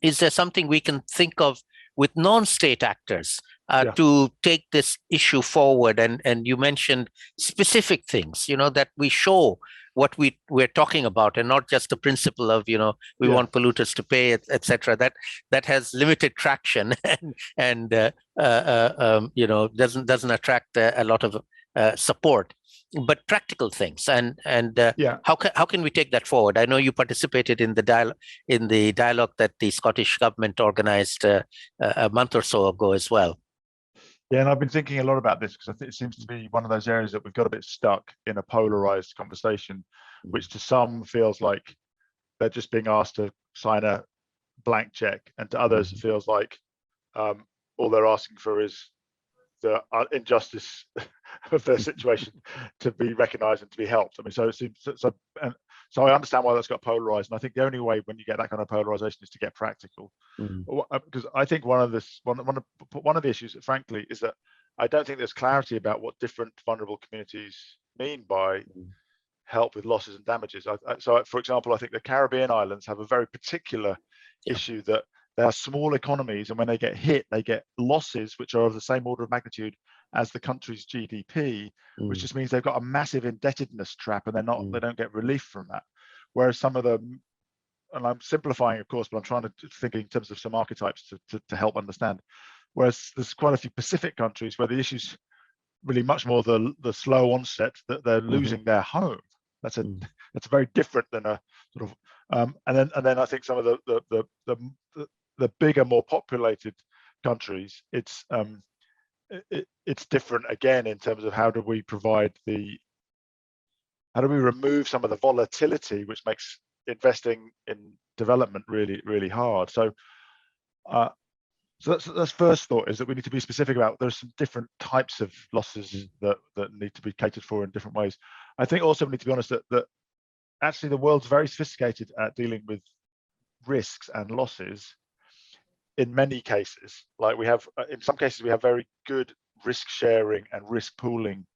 is there something we can think of with non-state actors to take this issue forward? And you mentioned specific things, that we show what we're talking about, and not just the principle of, we want polluters to pay, et cetera. That has limited traction and doesn't attract a lot of support. But practical things, and how can we take that forward? I know you participated in the dialogue that the Scottish government organised a month or so ago as well. Yeah, and I've been thinking a lot about this because I think it seems to be one of those areas that we've got a bit stuck in a polarised conversation, which to some feels like they're just being asked to sign a blank check, and to others it feels like all they're asking for is the injustice of their situation to be recognised and to be helped. I mean, so I understand why that's got polarised, and I think the only way when you get that kind of polarisation is to get practical. Because I think one of the issues, frankly, is that I don't think there's clarity about what different vulnerable communities mean by help with losses and damages. So, for example, I think the Caribbean islands have a very particular issue that they are small economies, and when they get hit, they get losses which are of the same order of magnitude as the country's GDP, which just means they've got a massive indebtedness trap, and they don't get relief from that. Whereas some of them, and I'm simplifying, of course, but I'm trying to think in terms of some archetypes to help understand. Whereas there's quite a few Pacific countries where the issue's really much more the slow onset, that they're losing their home. That's very different than a sort of and then I think some of the bigger, more populated countries, it's different again in terms of how do we remove some of the volatility which makes investing in development really, really hard. So that's first thought, is that we need to be specific about there's some different types of losses that need to be catered for in different ways. I think also we need to be honest that actually the world's very sophisticated at dealing with risks and losses in many cases. Like in some cases we have very good risk sharing and risk pooling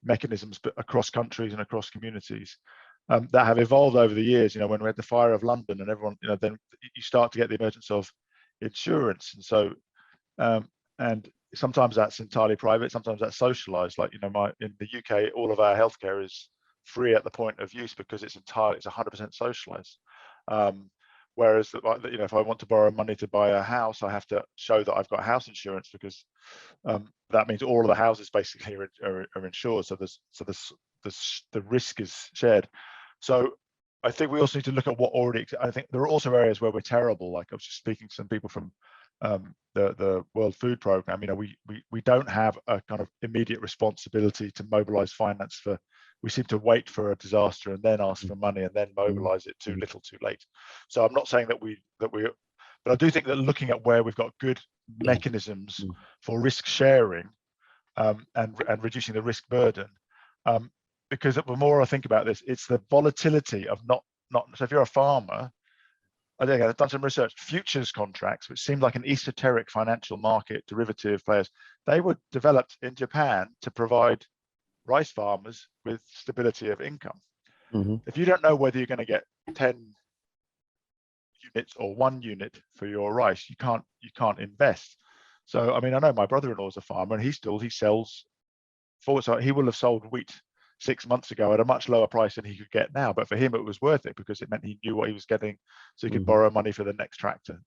mechanisms across countries and across communities that have evolved over the years. When we had the fire of London and everyone, then you start to get the emergence of insurance, and so and sometimes that's entirely private, sometimes that's socialized. Like in the UK, all of our healthcare is free at the point of use because it's 100% socialized. Whereas if I want to borrow money to buy a house, I have to show that I've got house insurance, because that means all of the houses basically are insured. So the risk is shared. So I think we also need to look at I think there are also areas where we're terrible. Like I was just speaking to some people from the World Food Programme. We don't have a kind of immediate responsibility to mobilize finance for. We seem to wait for a disaster and then ask for money and then mobilize it too little, too late. So I'm not saying that but I do think that looking at where we've got good mechanisms for risk sharing and reducing the risk burden, because the more I think about this, it's the volatility of not. So if you're a farmer, I think I've done some research. Futures contracts, which seem like an esoteric financial market, derivative players, they were developed in Japan to provide rice farmers with stability of income. If you don't know whether you're going to get 10 units or 1 unit for your rice, you can't invest. So I know my brother-in-law is a farmer, and he sells forward. So he will have sold wheat 6 months ago at a much lower price than he could get now, but for him it was worth it because it meant he knew what he was getting, so he could borrow money for the next tractor.